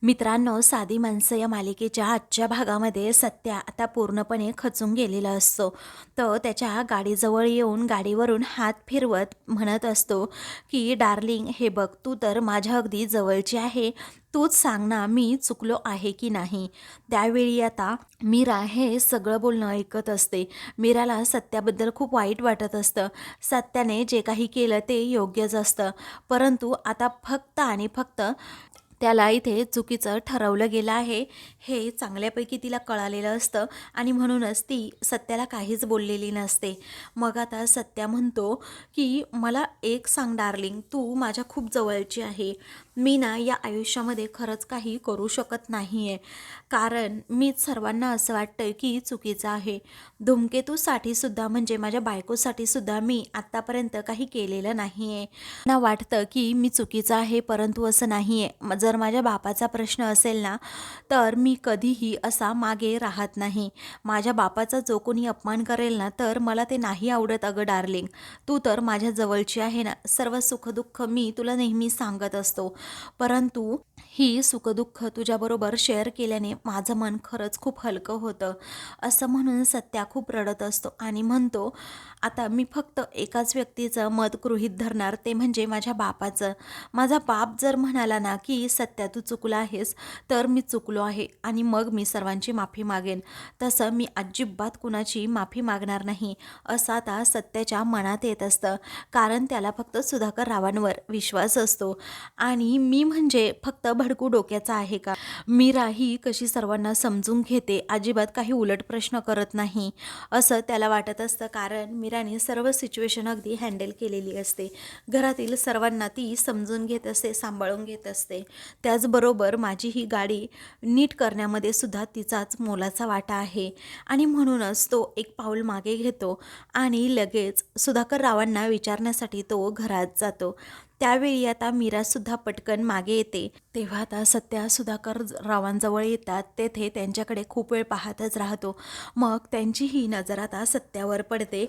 मित्रांनो, साधी माणसं या मालिकेच्या आजच्या भागामध्ये सत्या आता पूर्णपणे खचून गेलेला असतो. तो त्याच्या गाडीजवळ येऊन गाडीवरून हात फिरवत म्हणत असतो की डार्लिंग, हे बघ, तू तर माझ्या अगदी जवळची आहे. तूच सांग ना, मी चुकलो आहे की नाही. त्यावेळी आता मीरा हे सगळं बोलणं ऐकत असते. मीराला सत्याबद्दल खूप वाईट वाटत असतं. सत्याने जे काही केलं ते योग्यच असतं, परंतु आता फक्त आणि फक्त त्याला इथे चुकीचं ठरवलं गेलं आहे हे चांगल्यापैकी तिला कळालेलं असतं आणि म्हणूनच ती सत्याला काहीच बोललेली नसते. मग आता सत्या म्हणतो की मला एक सांग डार्लिंग, तू माझ्या खूप जवळची आहे. मी ना या आयुष्यामध्ये खरंच काही करू शकत नाही आहे, कारण मीच सर्वांना असं वाटतंय की चुकीचं आहे. धूमकेतूसाठीसुद्धा म्हणजे माझ्या बायकोसाठीसुद्धा मी आत्तापर्यंत काही केलेलं नाही आहे. ना वाटतं की मी चुकीचं आहे, परंतु असं नाही आहे. जर माझ्या बापाचा प्रश्न असेल ना, तर मी कधीही असा मागे राहत नाही. माझ्या बापाचा जो कोणी अपमान करेल ना, तर मला ते नाही आवडत. अगं डार्लिंग, तू तर माझ्या जवळची आहे ना, सर्व सुखदुःख मी तुला नेहमी सांगत असतो, परंतु ही सुखदुःख तुझ्याबरोबर शेअर केल्याने माझं मन खरंच खूप हलकं होतं. असं म्हणून सत्या खूप रडत असतो आणि म्हणतो, आता मी फक्त एकाच व्यक्तीचं मत गृहीत धरणार, ते म्हणजे माझ्या बापाचं. माझा बाप जर म्हणाला ना की सत्या तू चुकला आहेस, तर मी चुकलो आहे आणि मग मी सर्वांची माफी मागेन. तसं मी अजिबात कुणाची माफी मागणार नाही, असं आता सत्याच्या मनात येत असतं. कारण त्याला फक्त सुधाकर रावांवर विश्वास असतो आणि मी म्हणजे फक्त भडकू डोक्याचा आहे का? मीरा ही कशी सर्वांना समजून घेते, अजिबात काही उलट प्रश्न करत नाही, असं त्याला वाटत असतं. कारण मीराने सर्व सिच्युएशन अगदी हँडल केलेली असते. घरातील सर्वांना ती समजून घेत असते, सांभाळून घेत असते. त्याचबरोबर माझी ही गाडी नीट करण्यामध्ये सुद्धा तिचाच मोलाचा वाटा आहे आणि म्हणूनच तो एक पाऊल मागे घेतो आणि लगेच सुधाकर रावांना विचारण्यासाठी तो घरात जातो. त्यावेळी आता मीरासुद्धा पटकन मागे येते. तेव्हा आता सत्या सुधाकर रावांजवळ येतात. तेथे त्यांच्याकडे खूप वेळ पाहतच राहतो. मग त्यांची ही नजर आता सत्यावर पडते.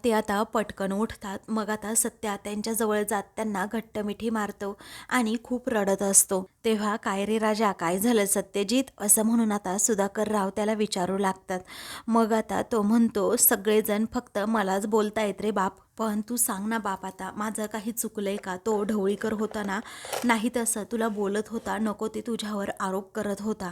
ते आता पटकन उठतात. मग आता सत्या त्यांच्याजवळ जात त्यांना घट्ट मिठी मारतो आणि खूप रडत असतो. तेव्हा काय रे राजा, काय झालं सत्यजित, असं म्हणून आता सुधाकर राव त्याला विचारू लागतात. मग आता तो म्हणतो, सगळेजण फक्त मलाच बोलतायत रे बाप, पण तू सांग ना बाप, आता माझं काही चुकलंय का? तो ढवळीकर होता ना, नाही तसं तुला बोलत होता, नको ते तुझ्यावर आरोप करत होता,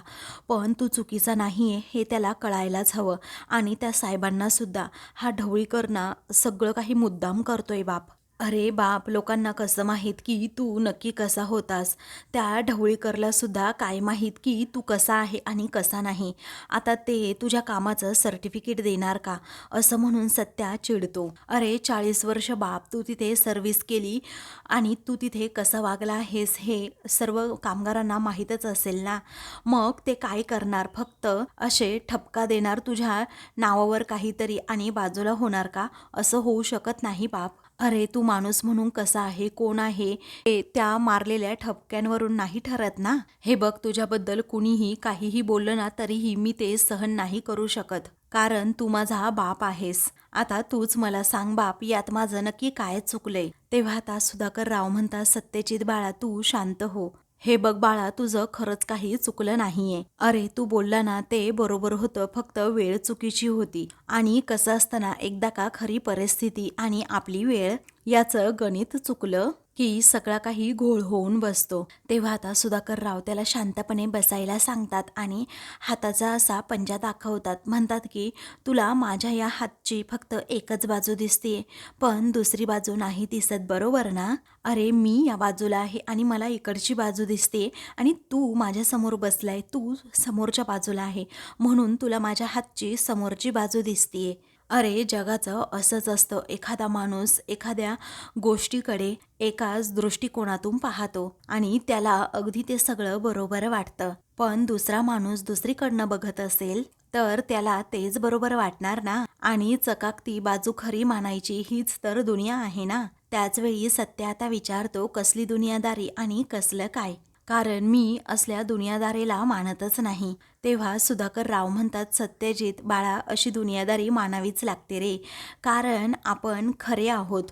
पण तू चुकीचा नाही आहे हे त्याला कळायलाच हवं. आणि त्या साहेबांना सुद्धा हा ढवळीकर ना सगळं काही मुद्दाम करतोय बाप. अरे बाप, लोकांना कसं माहीत की तू नक्की कसा होतास? त्या ढवळीकरला सुद्धा काय माहीत की तू कसा आहे आणि कसा नाही? आता ते तुझ्या कामाचं सर्टिफिकेट देणार का? असं म्हणून सत्या चिडतो. अरे 40 वर्ष बाप तू तिथे सर्व्हिस केली आणि तू तिथे कसं वागला आहेस हे सर्व कामगारांना माहीतच असेल ना. मग ते काय करणार? फक्त असे ठपका देणार तुझ्या नावावर काहीतरी आणि बाजूला होणार का? असं होऊ शकत नाही बाप. अरे तू माणूस म्हणून कसा आहे, कोण आहे, हे त्या मारलेल्या ठपक्यांवरून नाही ठरत ना. हे बघ, तुझ्याबद्दल कुणीही काहीही बोललं ना, तरीही मी ते सहन नाही करू शकत, कारण तू माझा बाप आहेस. आता तूच मला सांग बाप, यात माझं नक्की काय चुकलंय? तेव्हा आता सुधाकर राव म्हणतात, सत्यजित बाळा, तू शांत हो. हे बघ बाळा, तुझं खरंच काही चुकलं नाहीये. अरे तू बोलला ना ते बरोबर होतं, फक्त वेळ चुकीची होती. आणि कसं असतं ना, एकदा का खरी परिस्थिती आणि आपली वेळ याचं गणित चुकलं की सगळा काही घोळ होऊन बसतो. तेव्हा आता सुधाकर राव त्याला शांतपणे बसायला सांगतात आणि हाताचा असा पंजा दाखवतात. म्हणतात की तुला माझ्या या हातची फक्त एकच बाजू दिसते, पण दुसरी बाजू नाही दिसत, बरोबर ना? अरे मी या बाजूला आहे आणि मला इकडची बाजू दिसते आणि तू माझ्यासमोर बसलाय, तू समोरच्या बाजूला आहे, म्हणून तुला माझ्या हातची समोरची बाजू दिसतीये. अरे जगाचं असंच असतं, एखादा माणूस एखाद्या गोष्टीकडे एकाच दृष्टिकोनातून पाहतो आणि त्याला अगदी ते सगळं बरोबर वाटतं, पण दुसरा माणूस दुसरीकडनं बघत असेल तर त्याला तेच बरोबर वाटणार ना. आणि चकाकती बाजू खरी मानायची हीच तर दुनिया आहे ना. त्याचवेळी सत्य आता विचारतो, कसली दुनियादारी आणि कसलं काय? कारण मी असल्या दुनियादारीला मानतच नाही. तेव्हा सुधाकर राव म्हणतात, सत्यजित बाळा, अशी दुनियादारी मानावीच लागते रे, कारण आपण खरे आहोत.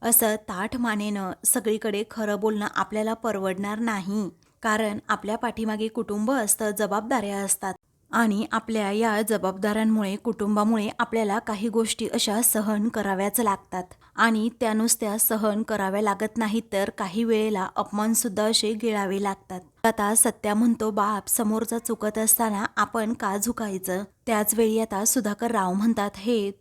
असं ताठ मानेनं सगळीकडे खरं बोलणं आपल्याला परवडणार नाही. कारण आपल्या पाठीमागे कुटुंब असतं, जबाबदाऱ्या असतात आणि आपल्या या जबाबदाऱ्यांमुळे कुटुंबामुळे आपल्याला काही गोष्टी अशा सहन कराव्याच लागतात आणि त्या नुसत्या सहन कराव्या लागत नाहीत तर काही वेळेला अपमानसुद्धा असे गिळावे लागतात. आता सत्या म्हणतो, बाप समोरचा चुकत असताना आपण का झुकायचं? त्याच वेळी आता सुधाकर राव म्हणतात, हे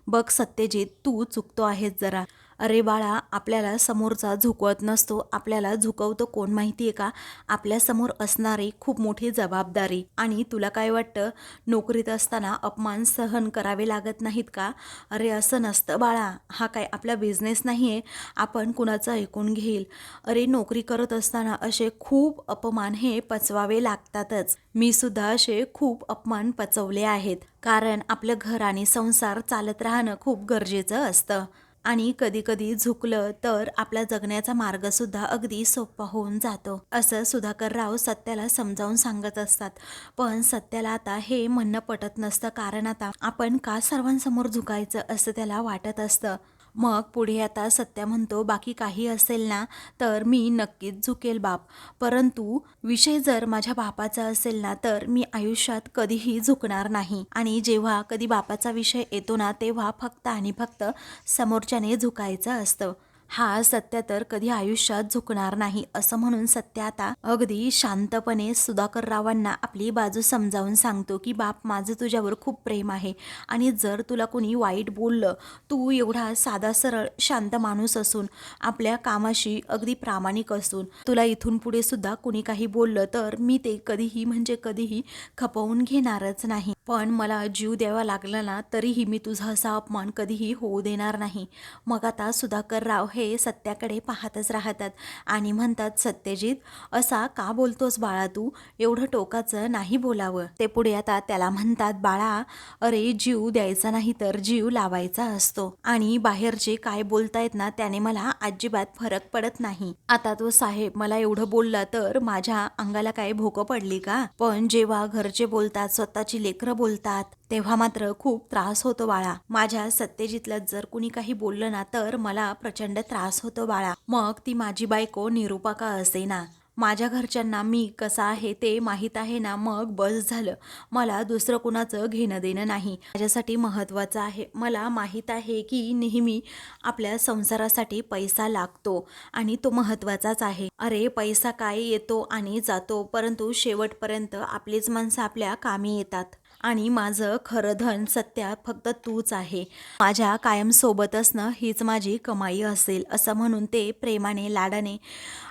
बघ सत्यजित, तू चुकतो आहेस जरा. अरे बाळा, आपल्याला समोरचा झुकवत नसतो, आपल्याला झुकवतो कोण माहितीये का? आपल्यासमोर असणारी खूप मोठी जबाबदारी. आणि तुला काय वाटतं, नोकरीत असताना अपमान सहन करावे लागत नाहीत का? अरे असं नसतं बाळा, हा काय आपला बिझनेस नाही आहे, आपण कुणाचं ऐकून घेईल? अरे नोकरी करत असताना असे खूप अपमान हे पचवावे लागतातच. मी सुद्धा असे खूप अपमान पचवले आहेत, कारण आपलं घर आणि संसार चालत राहणं खूप गरजेचं असतं. आणि कधी कधी झुकलं तर आपला जगण्याचा मार्ग सुद्धा अगदी सोपा होऊन जातो, असं सुधाकर राव सत्याला समजावून सांगत असतात. पण सत्याला आता हे म्हणणं पटत नसतं, कारण आता आपण का सर्वांसमोर झुकायचं असं त्याला वाटत असतं. मग पुढे आता सत्या म्हणतो, बाकी काही असेल ना तर मी नक्कीच झुकेल बाप, परंतु विषय जर माझ्या बापाचा असेल ना तर मी आयुष्यात कधीही झुकणार नाही. आणि जेव्हा कधी बापाचा विषय येतो ना तेव्हा फक्त आणि फक्त समोरच्याने झुकायचं असतं. हा सत्य तर कधी आयुष्यात झुकणार नाही, असं म्हणून सत्य आता अगदी शांतपणे सुधाकर रावांना आपली बाजू समजावून सांगतो की बाप, माझं तुझ्यावर खूप प्रेम आहे आणि जर तुला कोणी वाईट बोललं, तू एवढा साधा सरळ शांत माणूस असून, आपल्या कामाशी अगदी प्रामाणिक असून, तुला इथून पुढे सुद्धा कोणी काही बोललं तर मी ते कधीही म्हणजे कधीही खपवून घेणारच नाही. पण मला जीव द्यावा लागला ना तरीही मी तुझा असा अपमान कधीही होऊ देणार नाही. मग आता सुधाकर राव हे सत्याकडे पाहतच राहतात आणि म्हणतात, सत्यजित असा का बोलतोस बाळा तू? एवढं टोकाचं नाही बोलावं. ते पुढे आता त्याला म्हणतात, बाळा अरे जीव द्यायचा नाही तर जीव लावायचा असतो आणि बाहेरचे काय बोलतायत ना त्याने मला अजिबात फरक पडत नाही. आता तो साहेब मला एवढं बोलला तर माझ्या अंगाला काय भोकं पडली का? पण जेव्हा घरचे बोलतात, स्वतःची लेकरं बोलतात, तेव्हा मात्र खूप त्रास होतो बाळा. माझ्या सत्यजितला जर कुणी काही बोललं ना तर मला प्रचंड त्रास होतो बाळा. मग ती माझी बायको निरूपा का असेना, माझ्या घरच्यांना मी कसा आहे ते माहीत आहे ना, मग बस झालं. मला दुसरं कुणाचं घेणं देणं नाही. माझ्यासाठी महत्त्वाचं आहे. मला माहीत आहे की नेहमी आपल्या संसारासाठी पैसा लागतो आणि तो महत्त्वाचाच आहे. अरे पैसा काय येतो आणि जातो, परंतु शेवटपर्यंत आपलीच माणसं आपल्या कामी येतात. आणि माझं खरं धन सत्या फक्त तूच आहे. माझ्या कायम सोबत असणं हीच माझी कमाई असेल, असं म्हणून ते प्रेमाने लाडाने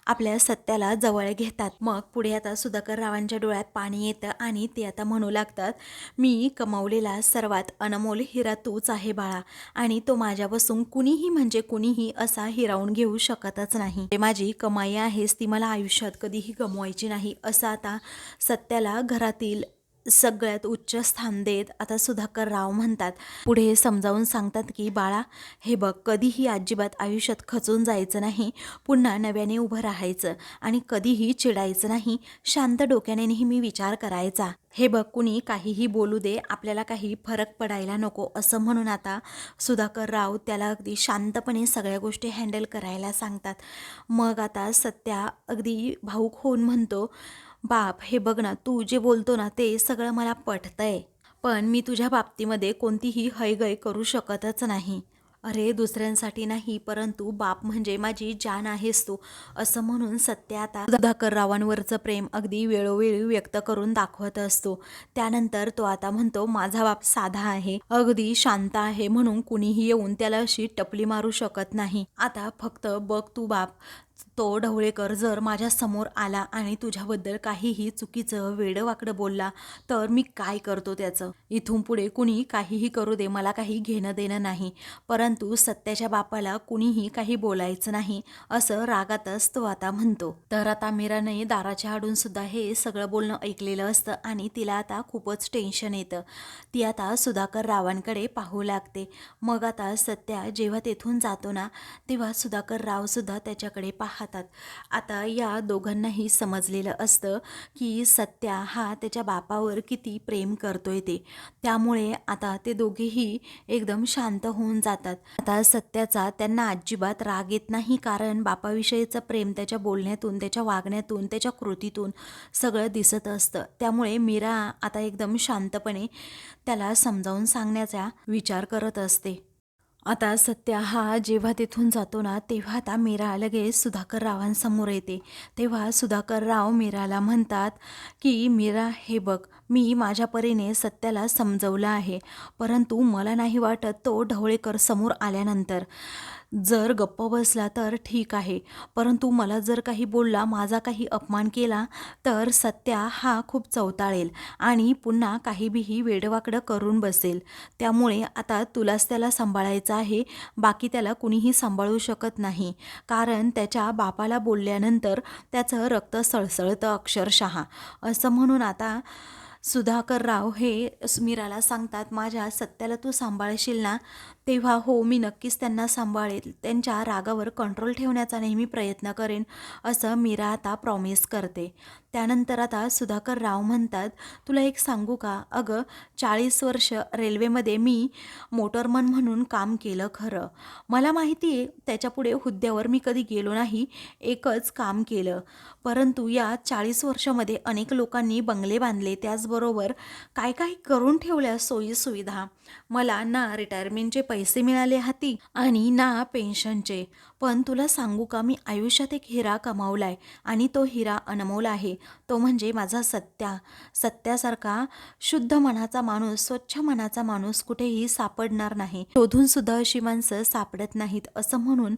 आपल्या सत्याला जवळ घेतात. मग पुढे आता सुधाकर रावांच्या डोळ्यात पाणी येतं आणि ते आता म्हणू लागतात, मी कमावलेला सर्वात अनमोल हिरा तूच आहे बाळा आणि तो माझ्यापासून कुणीही म्हणजे कुणीही असा हिरावून घेऊ शकतच नाही. ते माझी कमाई आहेस, ती मला आयुष्यात कधीही गमवायची नाही, असं आता सत्याला घरातील सगळ्यात उच्च स्थान देत आता सुधाकर राव म्हणतात. पुढे समजावून सांगतात की बाळा हे बघ, कधीही अजिबात आयुष्यात खचून जायचं नाही, पुन्हा नव्याने उभं राहायचं आणि कधीही चिडायचं नाही, शांत डोक्याने नेहमी विचार करायचा. हे बघ, कुणी काहीही बोलू दे, आपल्याला काही फरक पडायला नको, असं म्हणून आता सुधाकर राव त्याला अगदी शांतपणे सगळ्या गोष्टी हँडल करायला सांगतात. मग आता सत्या अगदी भाऊक होऊन म्हणतो, बाप हे बघ ना, तू जे बोलतो ना ते सगळं मला पटतंय, पण मी तुझ्या बाबतीमध्ये कोणतीही हयगय करू शकतच नाही. अरे दुसऱ्यांसाठी नाही, परंतु बाप म्हणजे माझी जान आहेस तू, असं म्हणून सत्य आता सुधाकर रावांवरचं प्रेम अगदी वेळोवेळी व्यक्त करून दाखवत असतो. त्यानंतर तो आता म्हणतो, माझा बाप साधा आहे, अगदी शांत आहे, म्हणून कुणीही येऊन त्याला अशी टपली मारू शकत नाही. आता फक्त बघ तू बाप, तो ढवळेकर जर माझ्या समोर आला आणि तुझ्याबद्दल काहीही चुकीचं वेडंवाकडं बोलला तर मी काय करतो त्याचं? इथून पुढे कुणी काहीही करू दे, मला काही घेणं देणं नाही, परंतु सत्याच्या बापाला कुणीही काही बोलायचं नाही, असं रागातच तो आता म्हणतो. तर आता मीराने दाराच्या आडून सुद्धा हे सगळं बोलणं ऐकलेलं असतं आणि तिला आता खूपच टेन्शन येतं. ती आता सुधाकर रावांकडे पाहू लागते. मग आता सत्या जेव्हा तेथून जातो ना तेव्हा सुधाकर राव सुद्धा त्याच्याकडे पाहत खातात. आता या दोघांनाही समजलेलं असतं की सत्या हा त्याच्या बापावर किती प्रेम करतोय ते. त्यामुळे आता ते दोघेही एकदम शांत होऊन जातात. आता सत्याचा त्यांना अजिबात राग येत नाही, कारण बापाविषयीचं प्रेम त्याच्या बोलण्यातून, त्याच्या वागण्यातून, त्याच्या कृतीतून सगळं दिसत असतं. त्यामुळे मीरा आता एकदम शांतपणे त्याला समजावून सांगण्याचा विचार करत असते. आता सत्या हा जेव्हा तिथून जातो ना, तेव्हा आता मीरा लगेच सुधाकर रावांसमोर येते. तेव्हा सुधाकर राव मीराला म्हणतात की मीरा, हे बघ, मी माझ्या परीने सत्याला समजवलं आहे, परंतु मला नाही वाटत तो ढवळेकर समोर आल्यानंतर जर गप्प बसला तर ठीक आहे, परंतु मला जर काही बोलला, माझा काही अपमान केला, तर सत्या हा खूप चवताळेल आणि पुन्हा काही बीही वेडवाकडं करून बसेल. त्यामुळे आता तुलाच त्याला सांभाळायचं आहे, बाकी त्याला कुणीही सांभाळू शकत नाही, कारण त्याच्या बापाला बोलल्यानंतर त्याचं रक्त सळसळतं अक्षरशः. असं म्हणून आता सुधाकरराव हे मीराला सांगतात, माझ्या सत्याला तू सांभाळशील ना? तेव्हा हो, मी नक्कीच त्यांना सांभाळेल, त्यांच्या रागावर कंट्रोल ठेवण्याचा नेहमी प्रयत्न करेन, असं मीरा आता प्रॉमिस करते. त्यानंतर आता सुधाकर राव म्हणतात, तुला एक सांगू का? अगं, 40 वर्ष रेल्वेमध्ये मी मोटरमन म्हणून काम केलं खरं. मला माहिती आहे त्याच्यापुढे हुद्द्यावर मी कधी गेलो नाही, एकच काम केलं. परंतु या 40 वर्षामध्ये अनेक लोकांनी बंगले बांधले, त्याचबरोबर काय काय करून ठेवल्या सोयीसुविधा. मला ना रिटायरमेंटचे पैसे मिळाले हाती आणि ना पेन्शनचे. पण तुला सांगू का, मी आयुष्यात एक हिरा कमावलाय आणि तो हिरा अनमोल आहे. तो म्हणजे माझा सत्या. सत्यासारखा शुद्ध मनाचा माणूस, स्वच्छ मनाचा माणूस कुठेही सापडणार नाही. शोधून सुद्धा अशी माणसं सापडत नाहीत. असं म्हणून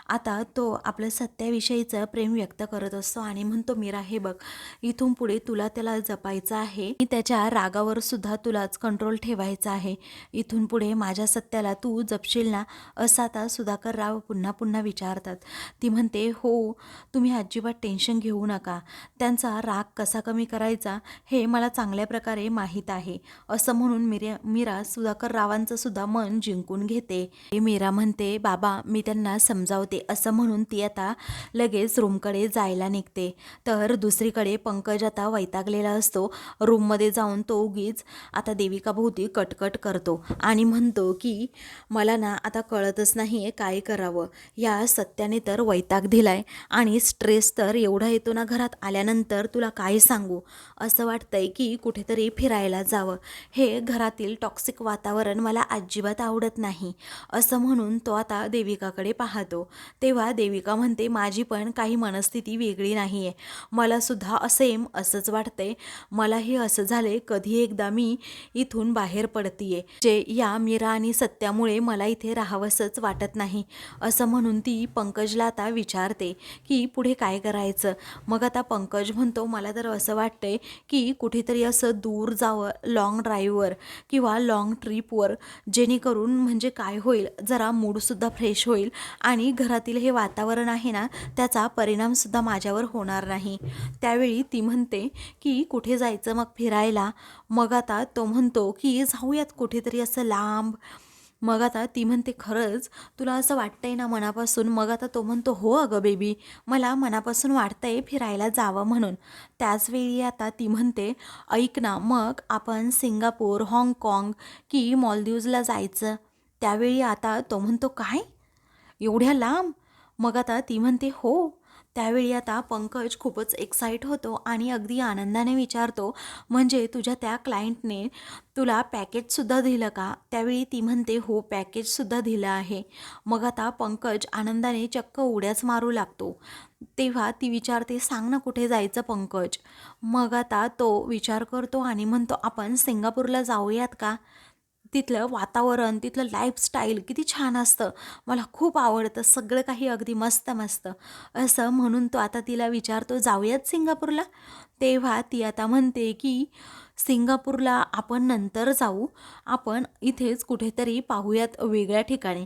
आता तो आपलं सत्याविषयीचं प्रेम व्यक्त करत असतो आणि म्हणतो, मीरा, हे बघ, इथून पुढे तुला त्याला जपायचं आहे, त्याच्या रागावर सुद्धा तुलाच कंट्रोल ठेवायचा आहे. इथून पुढे माझ्या सत्याला तू जपशील ना? असं आता सुधाकर राव पुन्हा पुन्हा विचारतात. ती म्हणते, हो, तुम्ही अजिबात टेन्शन घेऊ नका, त्यांचा राग कसा कमी करायचा हे मला चांगल्या प्रकारे माहीत आहे. असं म्हणून मीरा सुधाकर रावांचं सुद्धा मन जिंकून घेते. मीरा म्हणते, बाबा, मी त्यांना समजावते, असं म्हणून ती आता लगेच रूमकडे जायला निघते. तर दुसरीकडे पंकज आता वैतागलेला असतो. रूममध्ये जाऊन तो उगीच आता देविकाभोवती कटकट करतो आणि म्हणतो की मला ना आता कळतच नाही आहे काय करावं. या सत्याने तर वैताग दिलाय आणि स्ट्रेस तर एवढा येतो ना घरात आल्यानंतर, तुला काय सांगू. असं वाटतंय की कुठेतरी फिरायला जावं. हे घरातील टॉक्सिक वातावरण मला अजिबात आवडत नाही. असं म्हणून तो आता देविकाकडे पाहतो. तेव्हा देविका म्हणते, माझी पण काही मनस्थिती वेगळी नाही आहे, मला सुद्धा सेम असंच वाटतंय. मलाही असं झालंय, कधी एकदा मी इथून बाहेर पडतीये, जे या मीरा आणि सत्यामुळे मला इथे राहावंसंच वाटत नाही. असं म्हणून ती पंकजला आता विचारते की पुढे काय करायचं. मग आता पंकज म्हणतो, मला तर असं वाटतंय की कुठेतरी असं दूर जावं, लॉंग ड्राईव्हवर किंवा लॉंग ट्रिपवर, जेणेकरून म्हणजे काय होईल, जरा मूडसुद्धा फ्रेश होईल आणि घरातील हे वातावरण आहे ना, त्याचा परिणामसुद्धा माझ्यावर होणार नाही. त्यावेळी ती म्हणते की कुठे जायचं मग फिरायला? मग आता तो म्हणतो की जाऊयात कुठेतरी असं लांब. मग आता ती म्हणते, खरंच तुला असं वाटतंय ना मनापासून? मग आता तो म्हणतो, हो अगं बेबी, मला मनापासून वाटतंय फिरायला जावं म्हणून. त्याचवेळी आता ती म्हणते, ऐक ना, मग आपण सिंगापूर, हाँगकाँग की मॉलदीव्जला जायचं. त्यावेळी आता तो म्हणतो, काय, एवढ्या लांब? मग आता ती म्हणते, हो. त्यावेळी आता पंकज खूपच एक्साईट होतो आणि अगदी आनंदाने विचारतो, म्हणजे तुझ्या त्या क्लायंटने तुला पॅकेजसुद्धा दिलं का? त्यावेळी ती म्हणते, हो, पॅकेजसुद्धा दिलं आहे. मग आता पंकज आनंदाने चक्क उड्याच मारू लागतो. तेव्हा ती विचारते, सांग ना कुठे जायचं पंकज? मग आता तो विचार करतो आणि म्हणतो, आपण सिंगापूरला जाऊयात का? तिथलं वातावरण, तिथलं लाईफस्टाईल किती छान असतं, मला खूप आवडतं, सगळं काही अगदी मस्त मस्त. असं म्हणून तो आता तिला विचारतो, जाऊयात सिंगापूरला? तेव्हा ती आता म्हणते की सिंगापूरला आपण नंतर जाऊ, आपण इथेच कुठेतरी पाहूयात वेगळ्या ठिकाणी.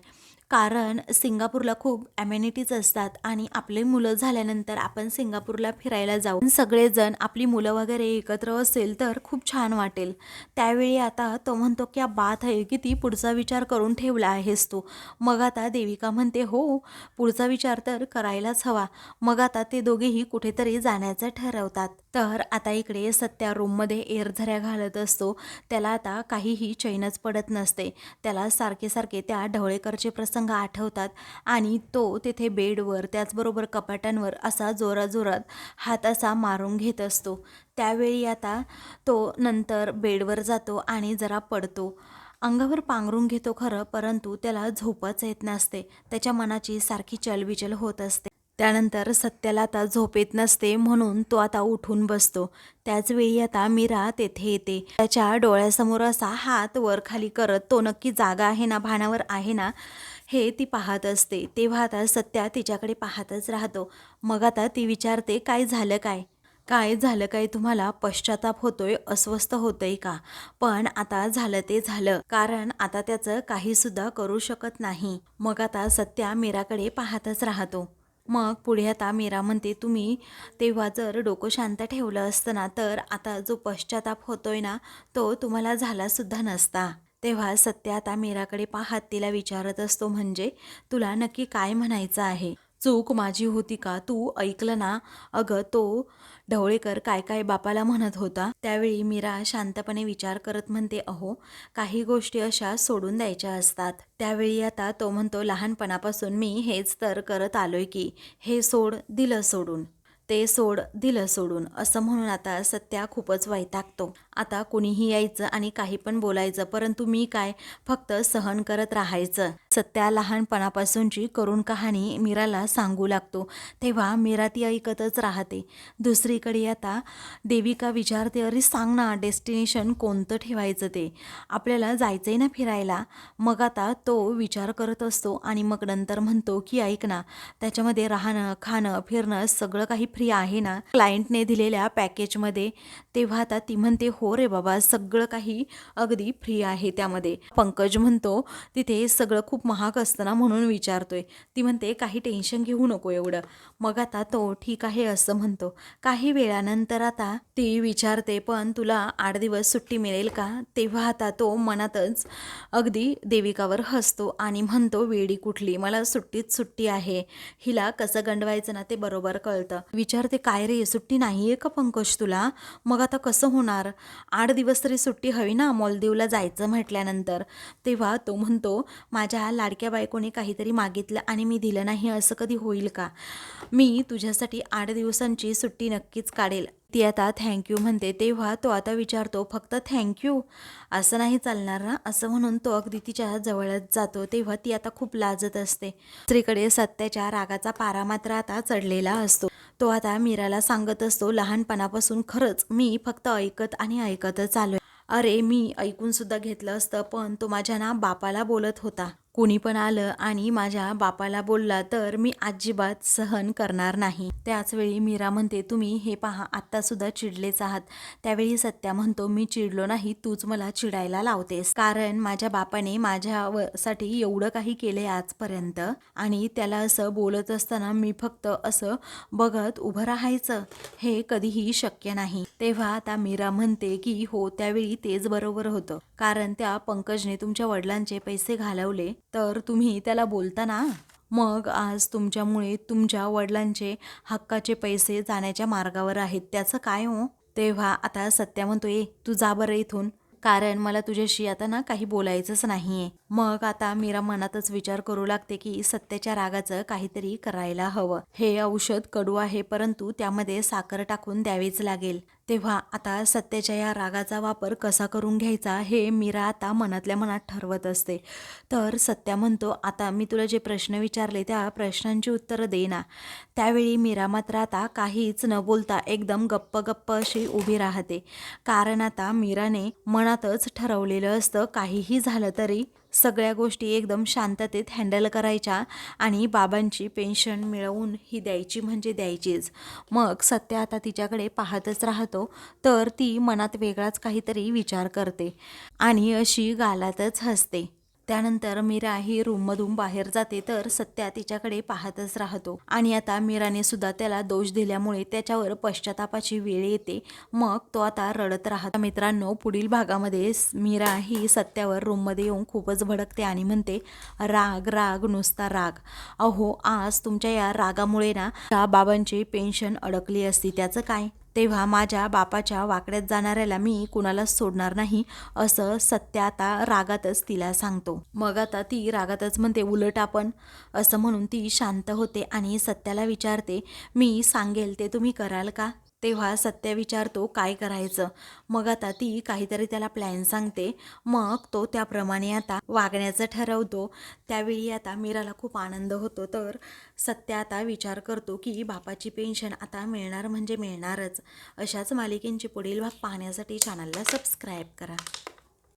कारण सिंगापूरला खूप ॲमेनिटीज असतात आणि आपले मुलं झाल्यानंतर आपण सिंगापूरला फिरायला जाऊ, सगळेजण आपली मुलं वगैरे एकत्र असेल तर खूप छान वाटेल. त्यावेळी आता तो म्हणतो क्या बात आहे, किती पुढचा विचार करून ठेवला आहेस तू. मग आता देविका म्हणते हो, पुढचा विचार तर करायलाच हवा. मग आता ते दोघेही कुठेतरी जाण्याचं ठरवतात. तर आता इकडे सत्या रूममध्ये एरझऱ्या घालत असतो. त्याला आता काहीही चैनच पडत नसते. त्याला सारखे सारखे त्या ढवळेकरचे प्रसंग आठवतात आणि तो तिथे बेडवर त्याचबरोबर कपाटांवर असा जोराजोरात हात असा मारून घेत असतो. त्यावेळी आता तो नंतर बेडवर जातो आणि जरा पडतो. अंगावर पांघरून घेतो खरं, परंतु त्याला झोपच येत नसते. त्याच्या मनाची सारखी चलबिचल होत असते. त्यानंतर सत्याला आता झोप येत नसते म्हणून तो आता उठून बसतो. त्याच वेळी आता मीरा तेथे येते. त्याच्या डोळ्यासमोर असा हात वर खाली करत तो नक्की जागा आहे ना, भानावर आहे ना, हे ती पाहत असते. तेव्हा आता सत्या तिच्याकडे पाहतच राहतो. मग आता ती विचारते, काय झालं काय? काय झालं काय तुम्हाला? पश्चाताप होतोय, अस्वस्थ होतंय का? पण आता झालं ते झालं, कारण आता त्याचं काही सुद्धा करू शकत नाही. मग आता सत्या मीराकडे पाहतच राहतो. मग पुढे आता मीरा म्हणते, तुम्ही तेव्हा जर डोकं शांत ठेवलं असतं ना, तर आता जो पश्चाताप होतोय ना, तो तुम्हाला झाला सुद्धा नसता. तेव्हा सत्या आता मीराकडे पाहत तिला विचारत असतो, म्हणजे तुला नक्की काय म्हणायचं आहे? चूक माझी होती का? तू ऐकलं ना? अगं तो ढवळेकर काय काय बापाला म्हणत होता. त्यावेळी मीरा शांतपणे विचार करत म्हणते, अहो काही गोष्टी अशा सोडून द्यायच्या असतात. त्यावेळी आता तो म्हणतो, लहानपणापासून मी हेच तर करत आलोय की, हे सोड दिलं सोडून, ते सोड दिलं सोडून, असं म्हणून आता सत्या खूपच वैतागतो. आता कोणीही यायचं आणि काही पण बोलायचं, परंतु मी काय, फक्त सहन करत राहायचं. सत्या लहानपणापासूनची करुण कहाणी मीराला सांगू लागतो. तेव्हा मीरा ती ऐकतच राहते. दुसरीकडे आता देविका विचारते, अरे सांग ना, डेस्टिनेशन कोणतं ठेवायचं ते, आपल्याला जायचंय ना फिरायला. मग आता तो विचार करत असतो आणि मग नंतर म्हणतो की ऐक ना, त्याच्यामध्ये राहणं खाणं फिरणं सगळं काही फ्री आहे ना, क्लायंटने दिलेल्या पॅकेजमध्ये. तेव्हा आता ती म्हणते, हो रे बाबा, सगळं काही अगदी फ्री आहे त्यामध्ये. पंकज म्हणतो, तिथे सगळं खूप महाग असतं ना म्हणून विचारतोय. ती म्हणते, काही टेन्शन घेऊ नको एवढं. मग आता तो ठीक आहे असं म्हणतो. काही वेळानंतर आता ती विचारते, पण तुला 8 दिवस सुट्टी मिळेल का? तेव्हा आता तो मनातच अगदी देविकावर हसतो आणि म्हणतो, वेडी कुठली, मला सुट्टीच सुट्टी आहे. हिला कसं गंडवायचं ना ते बरोबर कळतं. विचारते, काय रे सुट्टी नाहीये का पंकज तुला? मग आता कसं होणार? 8 दिवस तरी सुट्टी हवी ना मालदीवला जायचं म्हटल्यानंतर. तेव्हा तो म्हणतो, माझ्या लाडक्या बायकोने काहीतरी मागितलं आणि मी दिलं नाही, असं कधी होईल का? मी तुझ्यासाठी 8 दिवसांची सुट्टी नक्कीच काढेल. ती आता थँक्यू म्हणते. तेव्हा तो आता विचारतो, फक्त थँक्यू? असं नाही चालणार ना, असं म्हणून तो अगदी तिच्या जवळच जातो. तेव्हा ती आता खूप लाजत असते. दुसरीकडे सत्याच्या रागाचा पारा मात्र आता चढलेला असतो. तो आता मीराला सांगत असतो, लहानपणापासून खरंच मी फक्त ऐकत आणि ऐकतच आलोय. अरे मी ऐकून सुद्धा घेतलं असतं, पण तो माझ्या ना बापाला बोलत होता. कोणी पण आलं आणि माझ्या बापाला बोलला तर मी अजिबात सहन करणार नाही. त्याच वेळी मीरा म्हणते, तुम्ही हे पहा, आत्ता सुद्धा चिडलेच आहात. त्यावेळी सत्या म्हणतो, मी चिडलो नाही, तूच मला चिडायला लावतेस. कारण माझ्या बापाने माझ्यासाठी एवढं काही केले आजपर्यंत आणि त्याला असं बोलत असताना मी फक्त असं बघत उभं राहायचं, हे कधीही शक्य नाही. तेव्हा आता मीरा म्हणते की हो, त्यावेळी तेच बरोबर होतं, कारण त्या पंकजने तुमच्या वडिलांचे पैसे घालवले तर तुम्ही त्याला बोलता ना. मग आज तुमच्यामुळे तुमच्या वडिलांचे हक्काचे पैसे जाण्याच्या मार्गावर आहेत, त्याचं काय हो? तेव्हा आता सत्या म्हणतो, तू जा बरं इथून, कारण मला तुझ्याशी आता ना काही बोलायचंच नाहीये. मग आता मीरा मनातच विचार करू लागते की सत्याच्या रागाचं काहीतरी करायला हवं. हे औषध कडू आहे, परंतु त्यामध्ये साखर टाकून द्यावीच लागेल. तेव्हा आता सत्याच्या या रागाचा वापर कसा करून घ्यायचा हे मीरा आता मनातल्या मनात ठरवत असते. तर सत्या म्हणतो, आता मी तुला जे प्रश्न विचारले त्या प्रश्नांची उत्तरं दे ना. त्यावेळी मीरा मात्र आता काहीच न बोलता एकदम गप्प गप्प अशी उभी राहते. कारण आता मीराने मनातच ठरवलेलं असतं, काहीही झालं तरी सगळ्या गोष्टी एकदम शांततेत हँडल करायच्या आणि बाबांची पेन्शन मिळवून ही द्यायची म्हणजे द्यायचीच. मग सत्या आता तिच्याकडे पाहतच राहतो, तर ती मनात वेगळाच काहीतरी विचार करते आणि अशी गालातच हसते. त्यानंतर मीरा ही रूममधून बाहेर जाते तर सत्या तिच्याकडे पाहतच राहतो आणि आता मीराने सुद्धा त्याला दोष दिल्यामुळे त्याच्यावर पश्चातापाची वेळ येते. मग तो आता रडत राहतो. मित्रांनो, पुढील भागामध्ये मीरा ही सत्यावर रूममध्ये येऊन खूपच भडकते आणि म्हणते, राग राग नुसता राग. अहो, आज तुमच्या या रागामुळे ना त्या बाबांची पेन्शन अडकली असती, त्याचं काय? तेव्हा माझ्या बापाच्या वाकड्यात जाणाऱ्याला मी कुणालाच सोडणार नाही, असं सत्या आता रागातच तिला सांगतो. मग आता ती रागातच म्हणते, उलट आपण, असं म्हणून ती शांत होते आणि सत्याला विचारते, मी सांगेल ते तुम्ही कराल का? तेव्हा सत्या विचारतो, काय करायचं? मग आता ती काहीतरी त्याला प्लॅन सांगते. मग तो त्याप्रमाणे आता वागण्याचं ठरवतो. त्यावेळी आता मीराला खूप आनंद होतो. तर सत्या आता विचार करतो की बापाची पेन्शन आता मिळणार म्हणजे मिळणारच. अशाच मालिकेंचे पुढील भाग पाहण्यासाठी चॅनलला सबस्क्राईब करा.